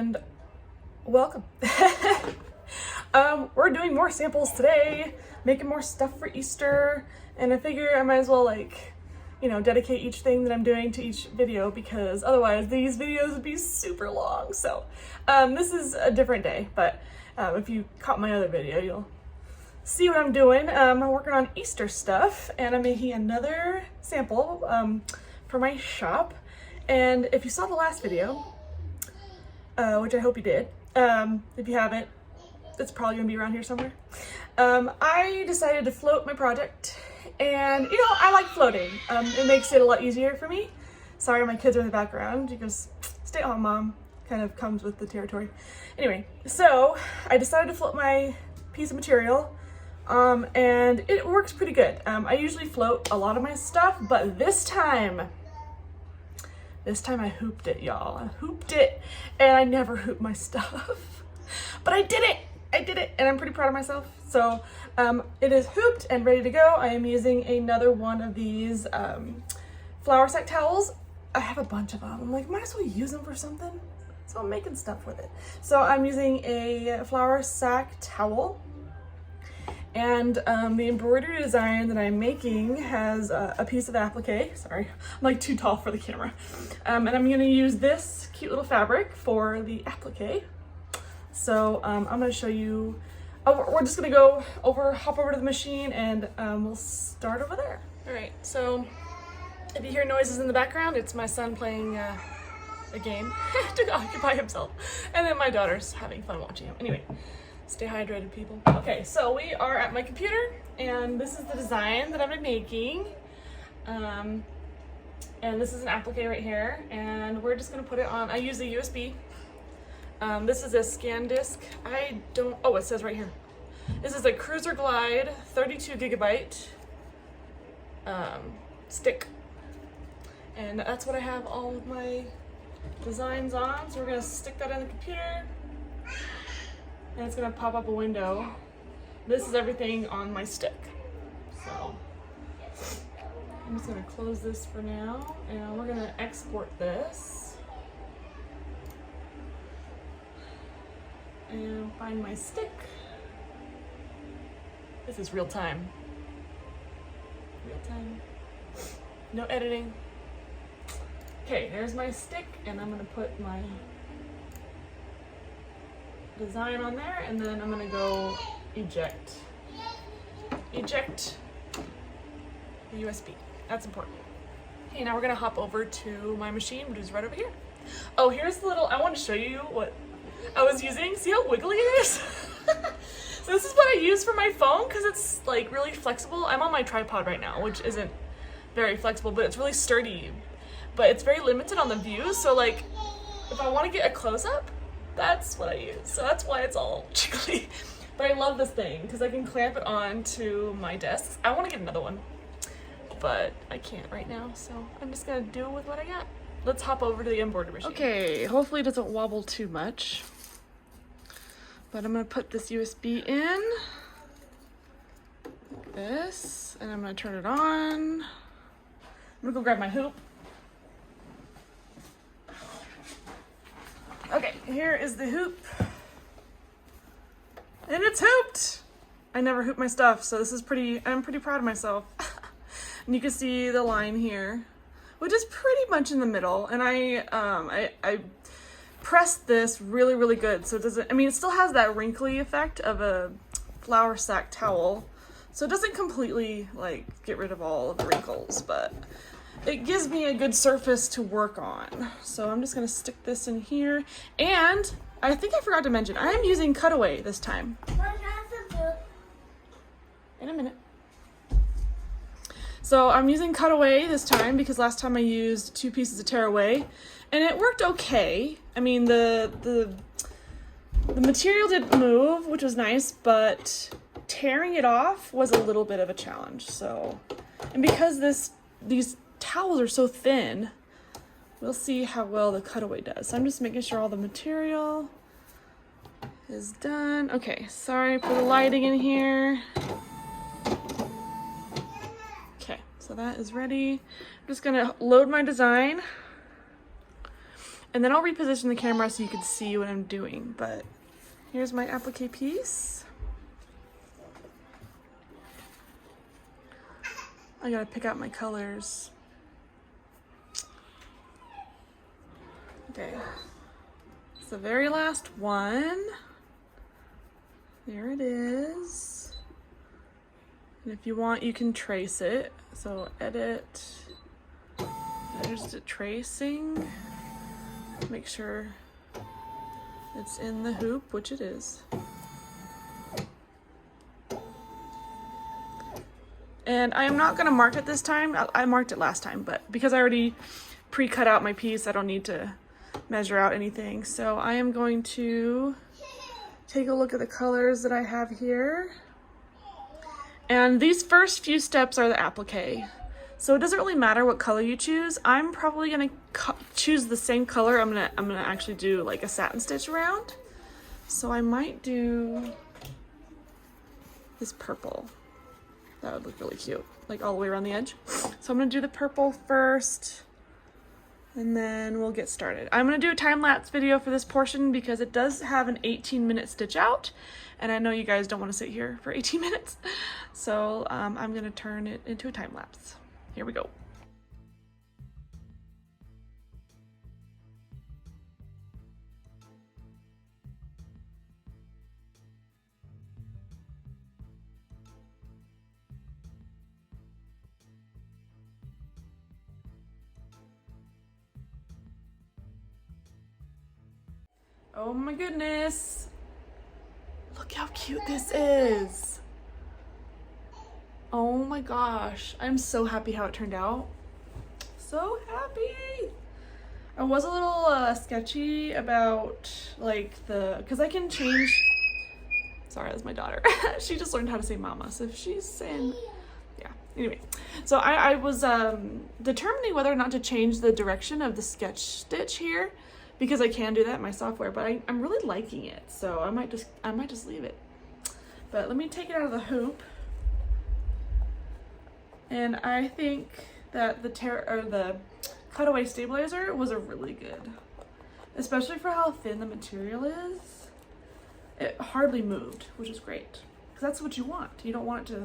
and welcome. We're doing more samples today, making more stuff for Easter, and I figure I might as well, like, you know, dedicate each thing that I'm doing to each video, because otherwise these videos would be super long. So this is a different day, but if you caught my other video, you'll see what I'm doing. I'm working on Easter stuff, and I'm making another sample for my shop. And if you saw the last video, which I hope you did, if you haven't, it's probably gonna be around here somewhere. I decided to float my project, and you know, I like floating. It makes it a lot easier for me. Sorry, my kids are in the background because stay at home mom kind of comes with the territory. Anyway, so I decided to float my piece of material, and it works pretty good. I usually float a lot of my stuff, but this time I hooped it, y'all. I hooped it, and I never hoop my stuff. But I did it! I did it, and I'm pretty proud of myself. So it is hooped and ready to go. I am using another one of these flour sack towels. I have a bunch of them. I'm like, might as well use them for something. So I'm making stuff with it. So I'm using a flour sack towel. And the embroidery design that I'm making has a piece of applique. Sorry, I'm like too tall for the camera. And I'm gonna use this cute little fabric for the applique. So I'm gonna show you, we're just gonna go hop over to the machine, and we'll start over there. All right, so if you hear noises in the background, it's my son playing a game to occupy himself. And then my daughter's having fun watching him. Anyway. Stay hydrated, people. Okay, so we are at my computer, and this is the design that I've been making. And this is an applique right here, and we're just gonna put it on. I use a USB. This is a scan disc. It says right here. This is a Cruiser Glide 32 gigabyte stick. And that's what I have all of my designs on. So we're gonna stick that in the computer. And it's gonna pop up a window. This is everything on my stick. So I'm just gonna close this for now, and we're gonna export this. And find my stick. This is real time. Real time. No editing. Okay, there's my stick, and I'm gonna put my design on there, and then I'm gonna go eject the USB. That's important. Okay, now we're gonna hop over to my machine, which is right over here. Oh, here's the little, I want to show you what I was using. See how wiggly it is? So this is what I use for my phone, because it's like really flexible. I'm on my tripod right now, which isn't very flexible, but it's really sturdy, but it's very limited on the view. So like if I want to get a close-up, that's what I use. So that's why it's all jiggly. But I love this thing because I can clamp it on to my desk. I want to get another one, but I can't right now. So I'm just gonna do with what I got. Let's hop over to the embroidery machine. Okay, hopefully it doesn't wobble too much. But I'm gonna put this USB in, like this, and I'm gonna turn it on. I'm gonna go grab my hoop. Okay, here is the hoop, and it's hooped. I never hoop my stuff, so this is I'm pretty proud of myself. And you can see the line here, which is pretty much in the middle. And I pressed this really, really good, so it doesn't, I mean, it still has that wrinkly effect of a flour sack towel, so it doesn't completely like get rid of all of the wrinkles, but it gives me a good surface to work on. So I'm just gonna stick this in here. And I think I forgot to mention, I am using cutaway this time. In a minute. So I'm using cutaway this time because last time I used 2 pieces of tearaway, and it worked okay. I mean, the material didn't move, which was nice, but tearing it off was a little bit of a challenge. So, and because these towels are so thin, we'll see how well the cutaway does. So I'm just making sure all the material is done. Okay, sorry for the lighting in here. Okay, so that is ready. I'm just gonna load my design, And then I'll reposition the camera so you can see what I'm doing. But here's my applique piece. I gotta pick out my colors. Okay, it's the very last one. There it is. And if you want, you can trace it. So edit, there's the tracing. Make sure it's in the hoop, which it is. And I am not gonna mark it this time. I marked it last time, but because I already pre-cut out my piece, I don't need to measure out anything. So I am going to take a look at the colors that I have here. And these first few steps are the applique. So it doesn't really matter what color you choose. I'm probably gonna choose the same color. I'm gonna actually do like a satin stitch around. So I might do this purple. That would look really cute, like all the way around the edge. So I'm gonna do the purple first, and then we'll get started. I'm gonna do a time-lapse video for this portion because it does have an 18-minute stitch out, and I know you guys don't wanna sit here for 18 minutes. So I'm gonna turn it into a time-lapse. Here we go. Oh my goodness. Look how cute this is. Oh my gosh. I'm so happy how it turned out. So happy. I was a little sketchy about like because I can change. Sorry, that's my daughter. She just learned how to say mama. So if she's saying, yeah. Anyway, so I was determining whether or not to change the direction of the sketch stitch here, because I can do that in my software, but I'm really liking it, so I might just leave it. But let me take it out of the hoop. And I think that the cutaway stabilizer was a really good, especially for how thin the material is. It hardly moved, which is great, because that's what you want. You don't want it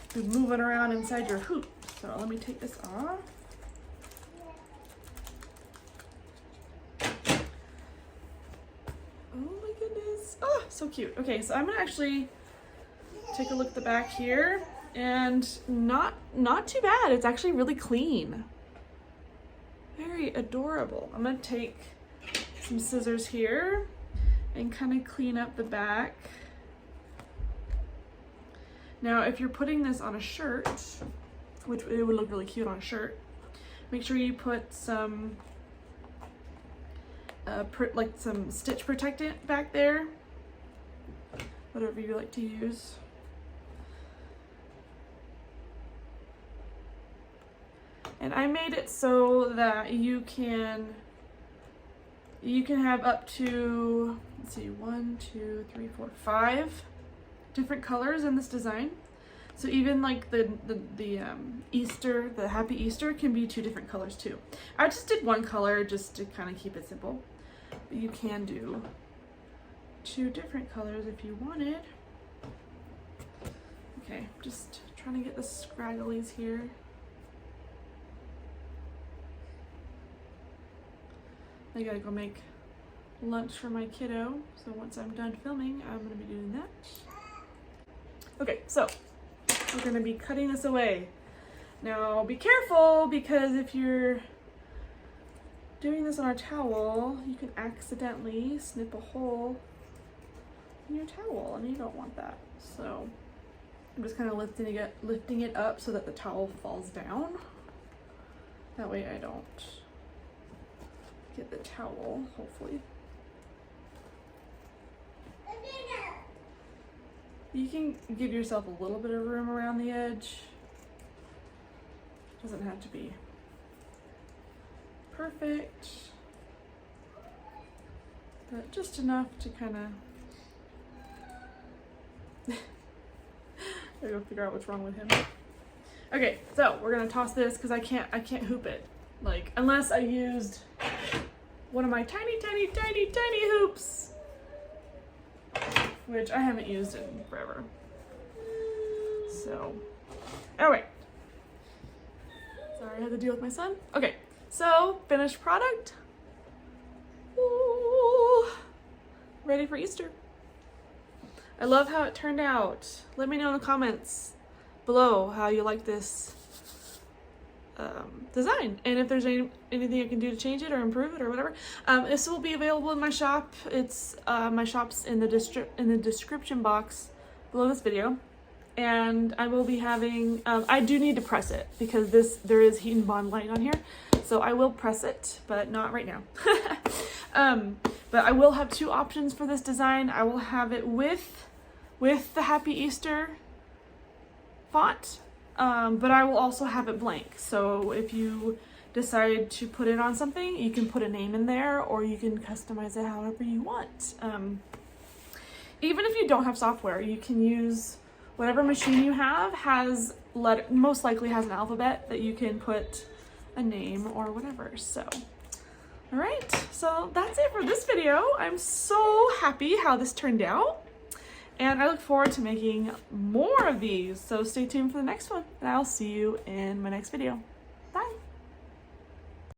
to be moving around inside your hoop. So let me take this off. Oh, so cute. Okay, so I'm gonna actually take a look at the back here, and not too bad. It's actually really clean. Very adorable. I'm gonna take some scissors here and kind of clean up the back. Now, if you're putting this on a shirt, which it would look really cute on a shirt, make sure you put some like some stitch protectant back there, whatever you like to use. And I made it so that you can have up to, let's see, 1, 2, 3, 4, 5 different colors in this design. So even like the Easter, the Happy Easter can be 2 different colors too. I just did 1 color just to kind of keep it simple. But you can do 2 different colors if you wanted. Okay, just trying to get the scragglies here. I gotta go make lunch for my kiddo. So once I'm done filming, I'm gonna be doing that. Okay, so we're gonna be cutting this away. Now be careful, because if you're doing this on a towel, you can accidentally snip a hole in your towel, and you don't want that. So I'm just kind of lifting it up so that the towel falls down. That way I don't get the towel, hopefully. You can give yourself a little bit of room around the edge. Doesn't have to be perfect, but just enough to kind of I gotta figure out what's wrong with him. Okay, so we're gonna toss this because I can't hoop it, like, unless I used one of my tiny hoops, which I haven't used in forever. So, all right. Sorry, I had to deal with my son. Okay, so finished product. Ooh, ready for Easter. I love how it turned out. Let me know in the comments below how you like this design, and if there's anything I can do to change it or improve it or whatever. This will be available in my shop. It's my shop's in the description box below this video, and I will be having I do need to press it because there is heat and bond light on here, so I will press it, but not right now. But I will have two options for this design. I will have it with the Happy Easter font, but I will also have it blank. So if you decide to put it on something, you can put a name in there, or you can customize it however you want. Even if you don't have software, you can use whatever machine you have most likely has an alphabet that you can put a name or whatever. So, all right, so that's it for this video. I'm so happy how this turned out, and I look forward to making more of these. So stay tuned for the next one, and I'll see you in my next video.